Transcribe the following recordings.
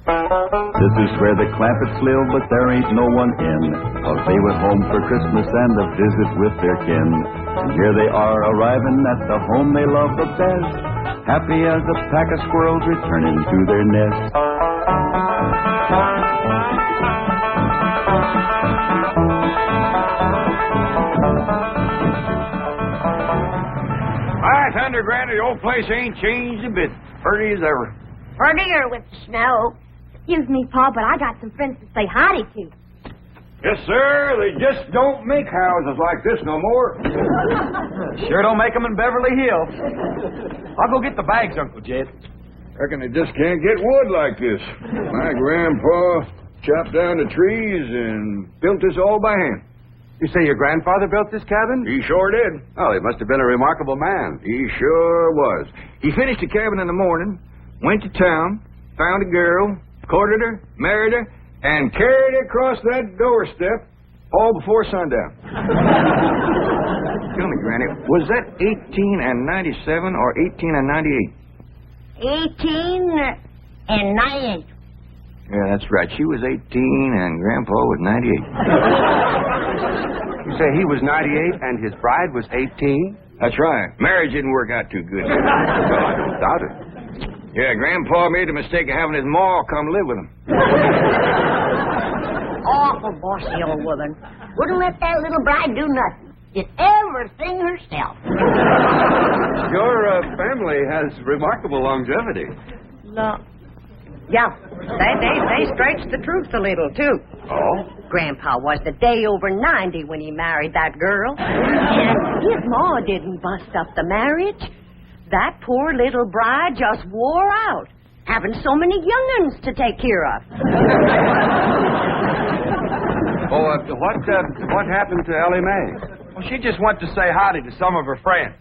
This is where the Clampetts live, but there ain't no one in, 'cause they went home for Christmas and a visit with their kin. And here they are arriving at the home they love the best, happy as a pack of squirrels returning to their nest. Hi, Thunder Granny, the old place ain't changed a bit. Pretty as ever. Prettier with the snow. Excuse me, Pa, but I got some friends to say howdy to. Yes, sir. They just don't make houses like this no more. Sure don't make them in Beverly Hills. I'll go get the bags, Uncle Jed. Reckon they just can't get wood like this. My grandpa chopped down the trees and built this all by hand. You say your grandfather built this cabin? He sure did. Oh, he must have been a remarkable man. He sure was. He finished the cabin in the morning, went to town, found a girl, courted her, married her, and carried her across that doorstep all before sundown. Tell me, Granny, was that 18 and 97 or 18 and 98? 18 and 98. Yeah, that's right. She was 18 and Grandpa was 98. You say he was 98 and his bride was 18? That's right. Marriage didn't work out too good. Well, I don't doubt it. Yeah, Grandpa made the mistake of having his ma come live with him. Awful bossy old woman. Wouldn't let that little bride do nothing. Did everything herself. Your family has remarkable longevity. No. Yeah, they stretched the truth a little, too. Oh? Grandpa was the day over 90 when he married that girl. And his ma didn't bust up the marriage. That poor little bride just wore out, having so many young'uns to take care of. What happened to Elly May? Well, she just went to say howdy to some of her friends.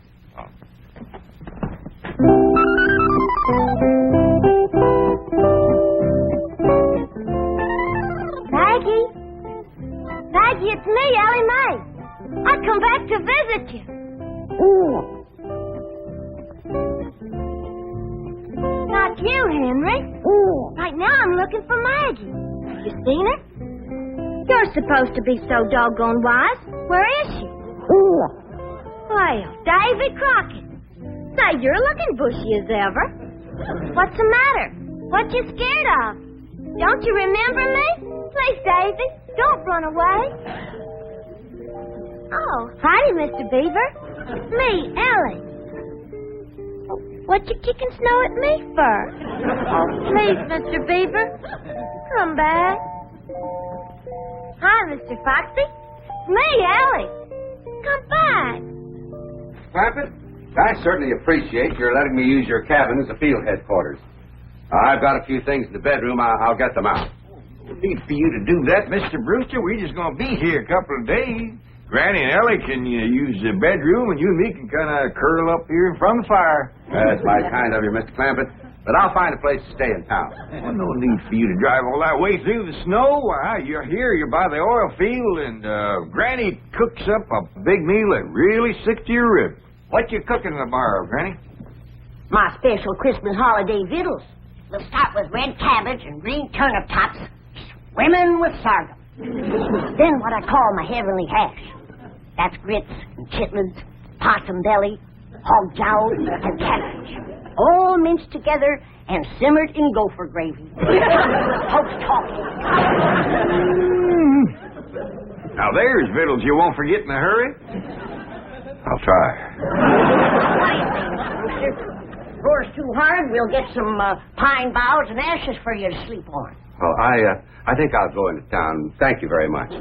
Maggie, it's me, Elly May. I come back to visit you. Ooh. Not you, Henry. Ooh. Right now I'm looking for Maggie. You seen her? You're supposed to be so doggone wise. Where is she? Ooh. Well, Davy Crockett. Say, you're looking bushy as ever. What's the matter? What you scared of? Don't you remember me? Please, Davy, don't run away. Oh, howdy, Mr. Beaver. It's me, Elly. What you kicking snow at me for? Oh, please, Mr. Beaver, come back. Hi, Mr. Foxy. It's me, Elly. Come back. Clampett, I certainly appreciate your letting me use your cabin as a field headquarters. I've got a few things in the bedroom. I'll get them out. No need for you to do that, Mr. Brewster. We're just going to be here a couple of days. Granny and Elly can use the bedroom, and you and me can kind of curl up here in front of the fire. That's mighty kind of you, Mr. Clampett. But I'll find a place to stay in town. Well, no need for you to drive all that way through the snow. Why, you're here, you're by the oil field, and Granny cooks up a big meal that really sticks to your ribs. What you cooking tomorrow, Granny? My special Christmas holiday victuals. We'll start with red cabbage and green turnip tops, swimming with sorghum. Then what I call my heavenly hash. That's grits and chitlins, possum belly, hog jowls, and catfish. All minced together and simmered in gopher gravy. Folks talking. Now there's victuals you won't forget in a hurry. I'll try. What do you think, Mr. Brewster? Roar's too hard, we'll get some pine boughs and ashes for you to sleep on. Well, I think I'll go into town. Thank you very much.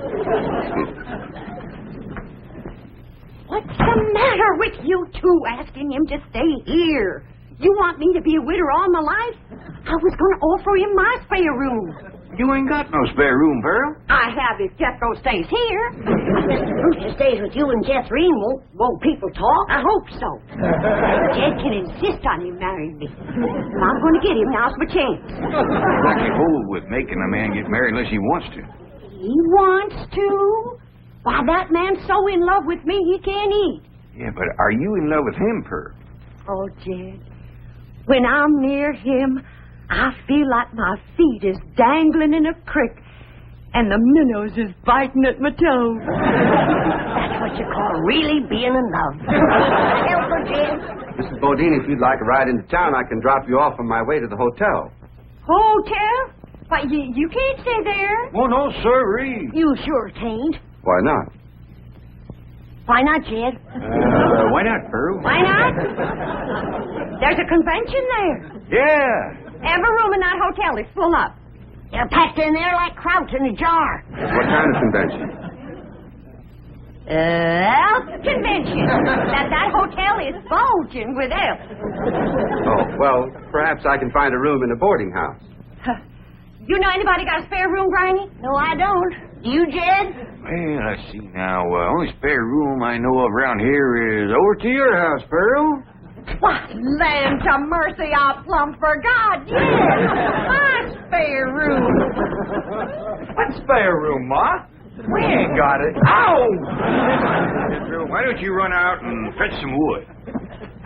What's the matter with you two asking him to stay here? You want me to be a widow all my life? I was going to offer him my spare room. You ain't got no spare room, Pearl. I have if Jethro stays here. Mr. Brewster stays with you and Jethreen. Won't people talk? I hope so. Jed can insist on him marrying me. And I'm going to get him. Now's my chance. I can hold with making a man get married unless he wants to. He wants to? Why, that man's so in love with me he can't eat. Yeah, but are you in love with him, Pearl? Oh, Jed, when I'm near him, I feel like my feet is dangling in a creek and the minnows is biting at my toes. That's what you call really being in love. Help her, Jim. Mrs. Bodine, if you'd like a ride into town, I can drop you off on my way to the hotel. Hotel? Why, you can't stay there. Oh, no, sirree. You sure can't. Why not? Why not, Jed? Why not, Pearl? Why not? There's a convention there. Yeah. Every room in that hotel is full up. They're packed in there like kraut in a jar. What kind of convention? Convention. That hotel is bulging with elf. Oh, well, perhaps I can find a room in a boarding house. You know anybody got a spare room, Granny? No, I don't. You, Jed? Well, I see now. Only spare room I know of around here is over to your house, Pearl. Why, land to mercy, I plumb forgot. Yes, my spare room. What spare room, Ma? We ain't got it. Ow! Why don't you run out and fetch some wood?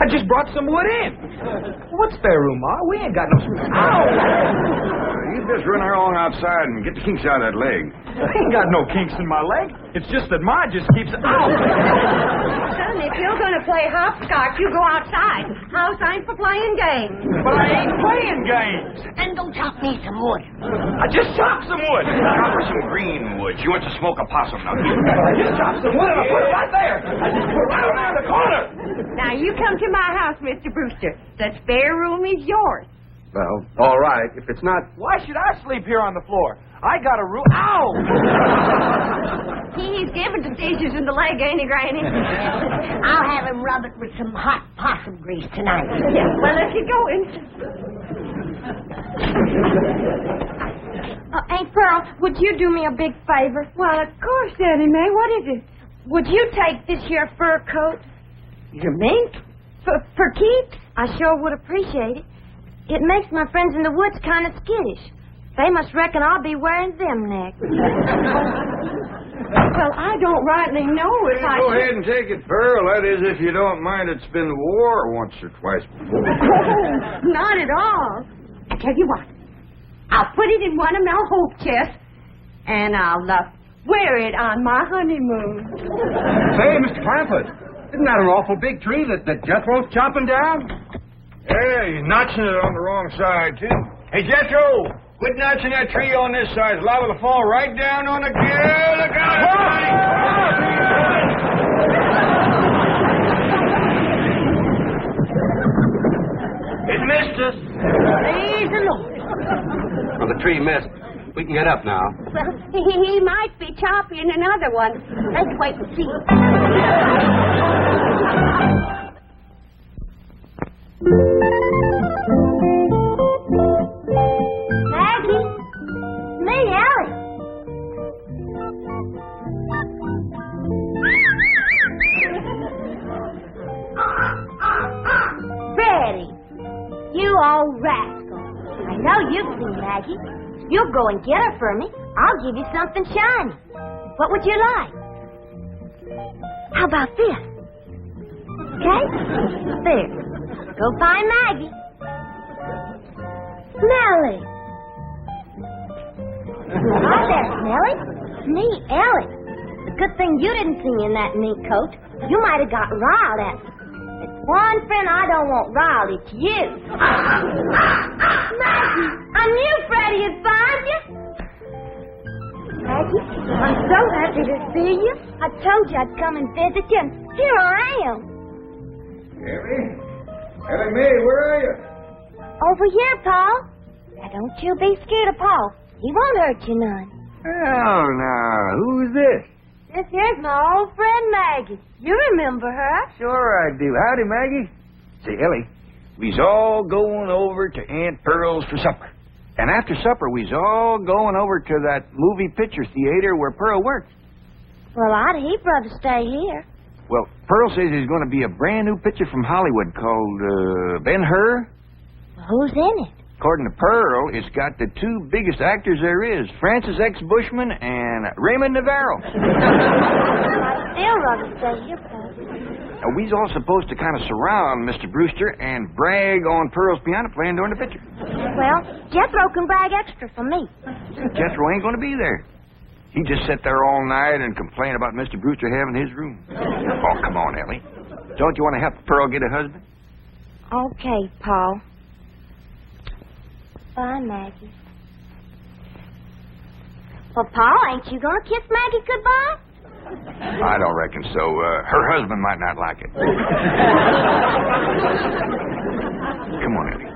I just brought some wood in. What spare room, Ma? We ain't got no spare. Ow! You just run along outside and get the kinks out of that leg. I ain't got no kinks in my leg. It's just that Ma just keeps... Ow! Son, if you're going to play hopscotch, you go outside. House ain't for playing games. But I ain't playing games. Then go chop me some wood. I just chopped some wood. Chop her some green wood. She wants to smoke a possum now. I just chopped some wood and I put it right there. I just put it right around the corner. Now, you come to my house, Mr. Brewster. The spare room is yours. Well, all right. If it's not... Why should I sleep here on the floor? I got a room... Ow! He's giving the stitches in the leg, ain't he, Granny? I'll have him rub it with some hot possum grease tonight. Yeah, well, if you're going. Aunt Pearl, would you do me a big favor? Well, of course, Elly May. What is it? Would you take this here fur coat? Your mink? For keeps? I sure would appreciate it. It makes my friends in the woods kind of skittish. They must reckon I'll be wearing them next. Well, I don't rightly know if I Go should... ahead and take it, Pearl. That is, if you don't mind it's been war once or twice before. Oh, not at all. I tell you what. I'll put it in one of my hope chests, and I'll wear it on my honeymoon. Say, Mr. Clampett, isn't that an awful big tree that Jethro's chopping down? Yeah, he's notching it on the wrong side, too. Hey, Jethro, quit notching that tree on this side. It's liable to fall right down on the... Look out! It missed us. Praise the Lord. Well, the tree missed. We can get up now. Well, he might be chopping another one. Let's wait and see. Maggie? Me, Elly. Betty, you old rascal. I know you've seen Maggie. You'll go and get her for me. I'll give you something shiny. What would you like? How about this? Okay? There. Go find Maggie. Smelly. Hi there, Smelly. Me, Elly. The good thing you didn't see me in that mink coat. You might have got riled at me. It's one friend I don't want riled, it's you. Maggie, I knew Freddie would find you. Maggie, I'm so happy to see you. I told you I'd come and visit you, and here I am. Elly May, where are you? Over here, Paul. Now, don't you be scared of Paul. He won't hurt you none. Oh, now, who's this? This here's my old friend Maggie. You remember her? Sure I do. Howdy, Maggie. Say, Elly, we's all going over to Aunt Pearl's for supper. And after supper, we's all going over to that movie picture theater where Pearl works. Well, I'd he'd rather stay here. Well, Pearl says there's going to be a brand new picture from Hollywood called Ben Hur. Well, who's in it? According to Pearl, it's got the two biggest actors there is, Francis X. Bushman and Raymond Navarro. I'd still rather stay here, Paul. Now, we's all supposed to kind of surround Mr. Brewster and brag on Pearl's piano playing during the picture. Well, Jethro can brag extra for me. Jethro ain't going to be there. He just sit there all night and complain about Mr. Brewster having his room. Oh, come on, Ellie. Don't you want to help Pearl get a husband? Okay, Paul. Bye, Maggie. Well, Paul, ain't you going to kiss Maggie goodbye? I don't reckon so. Her husband might not like it. Come on, Ellie.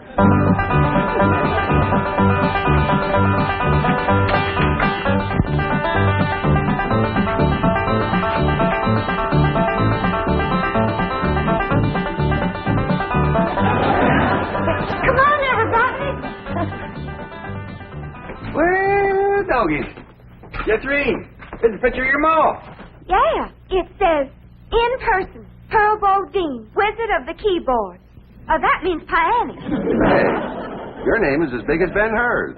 Come on, everybody. Well, doggies. Jethro, there's a picture of your ma. Yeah, it says, in person, Pearl Bodine, Wizard of the Keyboard. Oh, that means Pianny. Hey, your name is as big as Ben Hur's.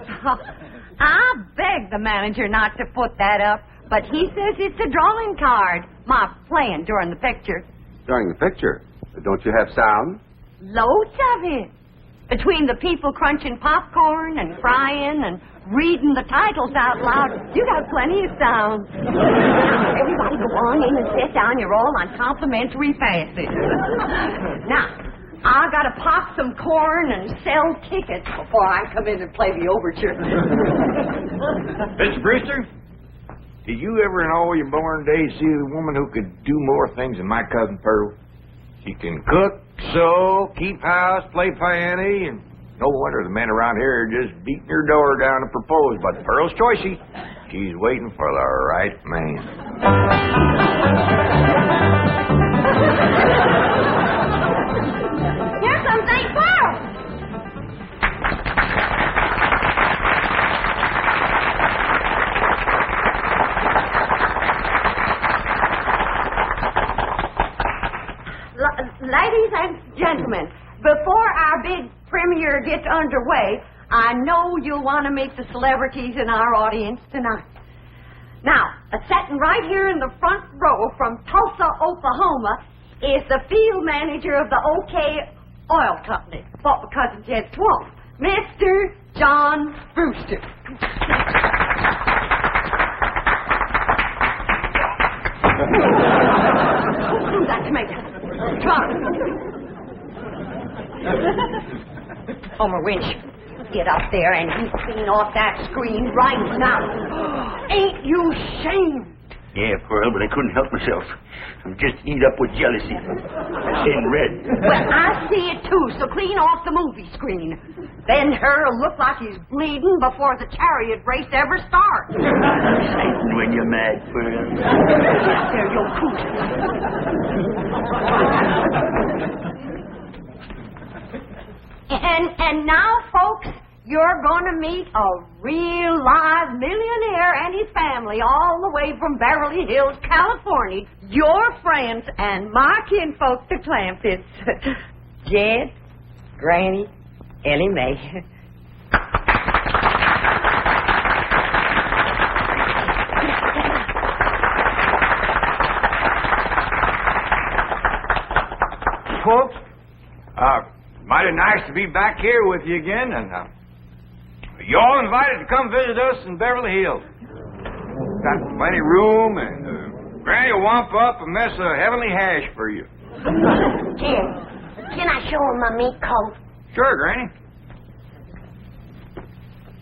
I begged the manager not to put that up, but he says it's a drawing card. My playing during the picture. During the picture, don't you have sound? Loads of it. Between the people crunching popcorn and crying and reading the titles out loud, you got plenty of sound. Everybody go on in and sit down. You're all on complimentary passes. Now, I gotta pop some corn and sell tickets before I come in and play the overture. Mr. Brewster, did you ever in all your born days see a woman who could do more things than my cousin Pearl? She can cook, sew, keep house, play piano, and no wonder the men around here are just beating her door down to propose. But Pearl's choicey. She's waiting for the right man. Here comes Aunt Pearl. Ladies and gentlemen, before our big premiere gets underway, I know you'll want to meet the celebrities in our audience tonight. Now, sitting right here in the front row from Tulsa, Oklahoma, is the field manager of the OK Oil Company, bought my cousin Jed's swamp, Mr. John Brewster. Who's that tomato? Homer Winch, get up there and you clean off that screen right now. Ain't you ashamed? Yeah, Pearl, but I couldn't help myself. I'm just eat up with jealousy. Seeing red. Well, I see it too, so clean off the movie screen. Ben Hur will look like he's bleeding before the chariot race ever starts. Exciting when you're mad, Pearl. Yes, there, you'll coot. And now, folks, you're going to meet a real live millionaire and his family all the way from Beverly Hills, California. Your friends and my kinfolk, the Clampets. Jed, Granny, Elly May. Folks, mighty nice to be back here with you again, and you all invited to come visit us in Beverly Hills. Got plenty of room, and Granny will wamp up a mess of heavenly hash for you. Jed, can I show him my mink coat? Sure, Granny.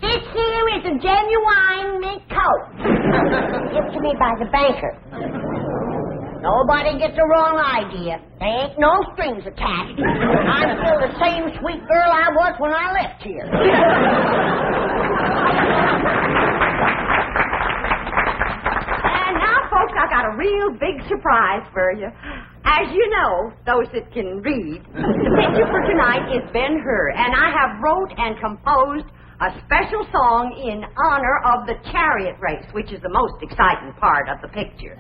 This here is a genuine mink coat. Given to me by the banker. Nobody gets the wrong idea. There ain't no strings attached. I'm still the same sweet girl I was when I left here. And now, folks, I got a real big surprise for you. As you know, those that can read, the picture for tonight is Ben Hur, and I have wrote and composed a special song in honor of the chariot race, which is the most exciting part of the picture.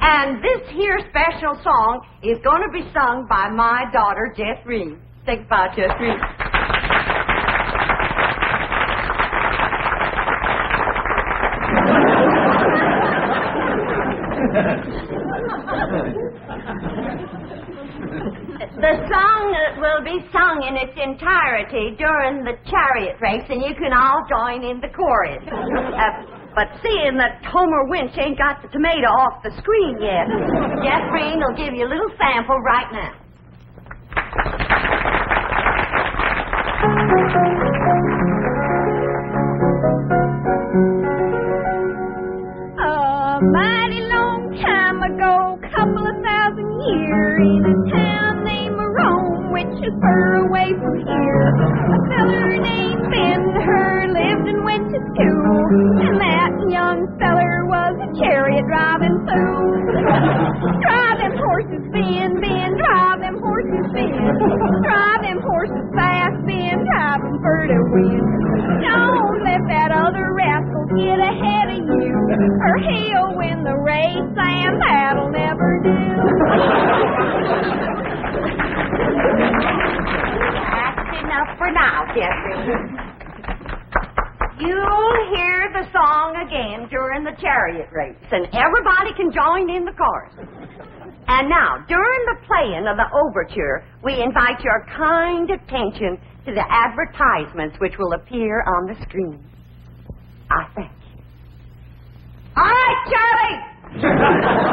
And this here special song is going to be sung by my daughter, Jethro. Say goodbye, Jethro. The chorus will be sung in its entirety during the chariot race, and you can all join in the chorus. But seeing that Homer Winch ain't got the tomato off the screen yet, Jeff Green will give you a little sample right now. A mighty long time ago, couple of thousand years, in a town named Rome, which is far away from here, a feller named Ben Hur lived and went to school, and that young feller was a chariot driving fool. Drive them horses, Ben, Ben, drive them horses, Ben. Drive them horses fast, Ben, drive them for to win. Don't let that other rascal get ahead of you, or he'll win the race, and that'll never do. That's enough for now, Jeffrey. You'll hear the song again during the chariot race, and everybody can join in the chorus. And now, during the playing of the overture, we invite your kind attention to the advertisements which will appear on the screen. I thank you. All right, Charlie!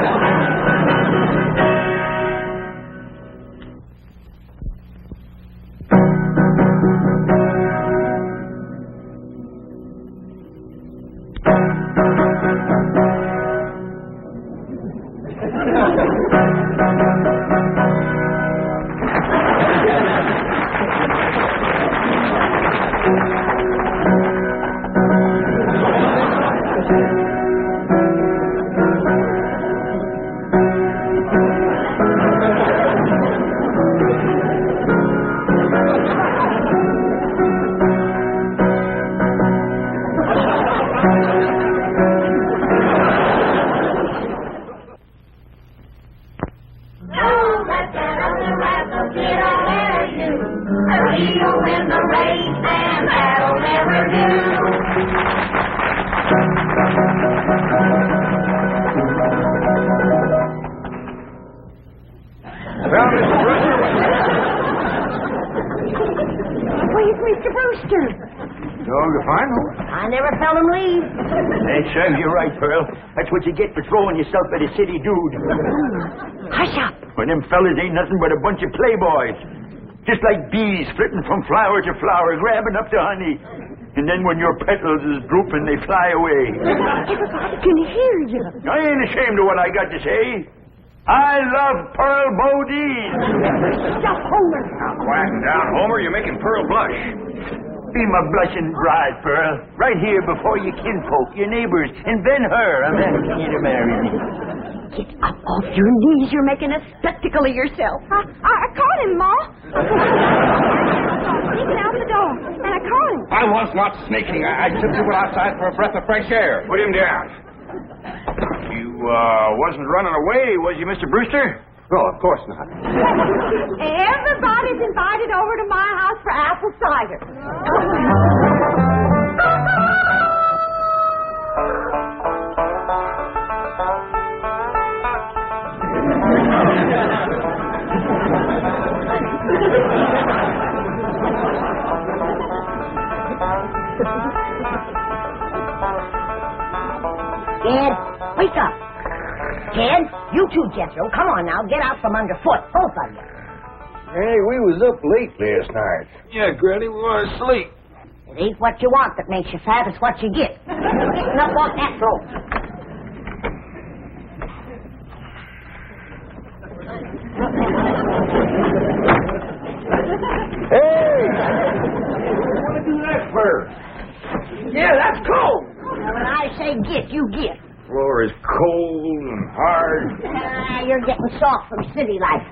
Where's Mr. Brewster? Oh, you fine? I never felt him leave. That serves you right, Pearl. That's what you get for throwing yourself at a city dude. Hush up. When them fellas ain't nothing but a bunch of playboys. Just like bees flitting from flower to flower, grabbing up the honey. And then when your petals is drooping, they fly away. Everybody can hear you. I ain't ashamed of what I got to say. I love Pearl Bodine. Stop, Homer. Now, quieten down, Homer. You're making Pearl blush. Be my blushing bride, Pearl. Right here before your kinfolk, your neighbors, and Ben Hur. I'm asking you to marry me. Get up off your knees. You're making a spectacle of yourself. I caught him, Ma. Sneaking out the door. And I caught him. I was not sneaking. I took you outside for a breath of fresh air. Put him down. You wasn't running away, was you, Mr. Brewster? No, of course not. Everybody's invited over to my house for apple cider. Ted, wake up. Ted, you too, Jethro. Come on now, get out from underfoot, both of you. Hey, we was up late last night. Yeah, Granny, we were asleep. It ain't what you want that makes you fat, it's what you get. Getting up off that rope. Hey! What do you want to do that for? Yeah, that's cold. Now, when I say get, you get. Floor is cold and hard. You're getting soft from city life.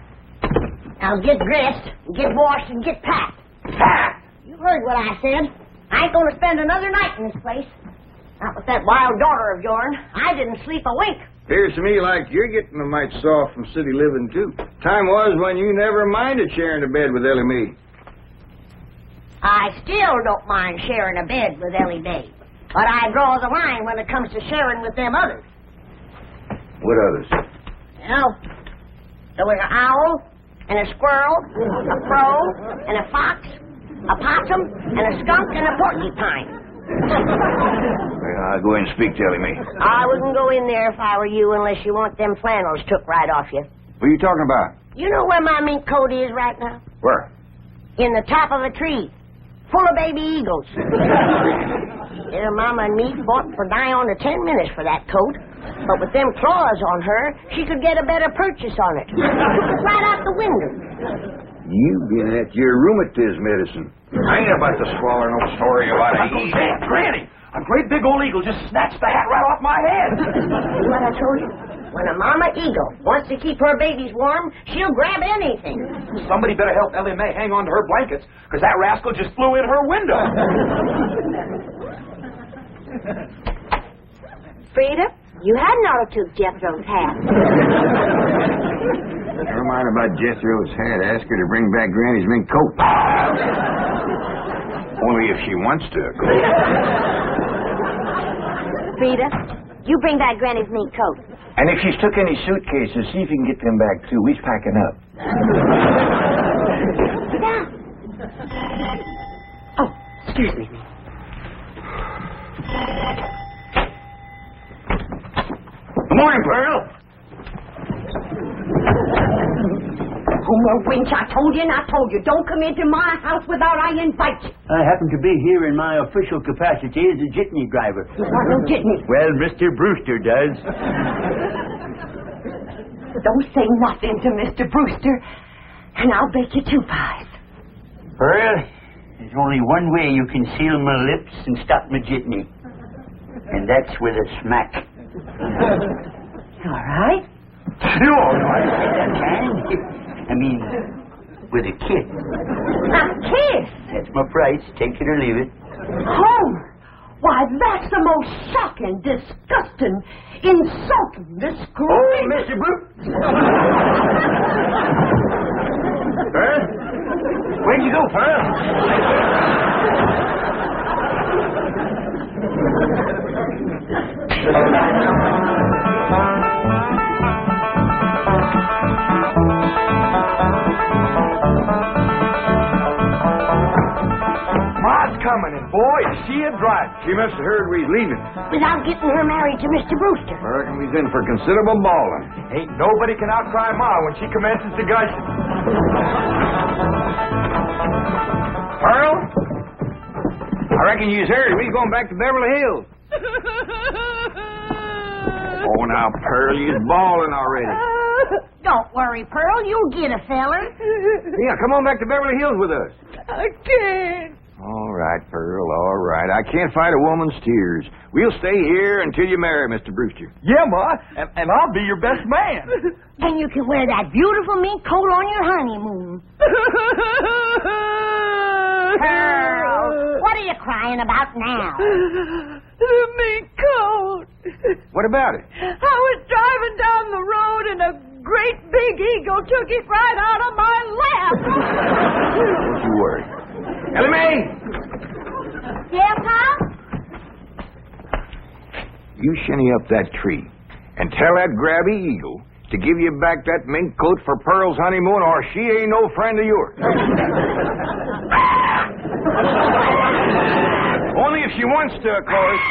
Now get dressed, and get washed, and get packed. Packed? You heard what I said. I ain't going to spend another night in this place. Not with that wild daughter of yours. I didn't sleep a wink. Appears to me like you're getting a mite soft from city living, too. Time was when you never minded sharing a bed with Elly May. I still don't mind sharing a bed with Elly May. But I draw the line when it comes to sharing with them others. What others? Well, there was an owl, and a squirrel, a crow, and a fox, a possum, and a skunk, and a porcupine. I'll go in and speak to Elly May. I wouldn't go in there if I were you unless you want them flannels took right off you. What are you talking about? You know where my mink coat is right now? Where? In the top of a tree, full of baby eagles. Their mama and me fought for nigh on to 10 minutes for that coat. But with them claws on her, she could get a better purchase on it. Right out the window. You been at your rheumatism medicine. I ain't about to swallow no story about it. Uncle Sam, Granny, a great big old eagle just snatched the hat right off my head. See what I told you? When a mama eagle wants to keep her babies warm, she'll grab anything. Somebody better help Elly May hang on to her blankets, because that rascal just flew in her window. Frida, you hadn't ought to took Jethro's hat. Never mind about Jethro's hat. Ask her to bring back Granny's mink coat. Only if she wants to, of course. Frida, you bring back Granny's mink coat. And if she's took any suitcases, see if you can get them back, too. We's packing up. Sit down. Oh, excuse me. Good morning, Pearl. Oh, Winch, I told you and I told you. Don't come into my house without I invite you. I happen to be here in my official capacity as a jitney driver. What, no jitney? Well, Mr. Brewster does. Don't say nothing to Mr. Brewster, and I'll bake you 2 pies. Pearl, there's only one way you can seal my lips and stop my jitney. And that's with a smack. All right. No, I can. I mean, with a kiss. A kiss? That's my price. Take it or leave it. Homer! Why, that's the most shocking, disgusting, insulting disgrace. Oh, Mr. Brewster. Pearl? Where'd you go, Pearl? Ma's coming, and boy, is she a driver. She must have heard we was leaving. Without getting her married to Mr. Brewster. I reckon we's in for considerable bawling. Ain't nobody can outcry Ma when she commences to gushing. Pearl? I reckon you's heard. We's going back to Beverly Hills. Oh, now, Pearl, you's bawling already. Don't worry, Pearl. You'll get a feller. Yeah, come on back to Beverly Hills with us. I can't. All right, Pearl, all right. I can't fight a woman's tears. We'll stay here until you marry Mr. Brewster. Yeah, Ma, and I'll be your best man. And you can wear that beautiful mink coat on your honeymoon. Pearl, what are you crying about now? The mink coat. What about it? I was driving down the road and a great big eagle took it right out of my lap. Don't you worry. Elly May! Yes, Pop? You shinny up that tree and tell that grabby eagle to give you back that mink coat for Pearl's honeymoon, or she ain't no friend of yours. Only if she wants to, of course.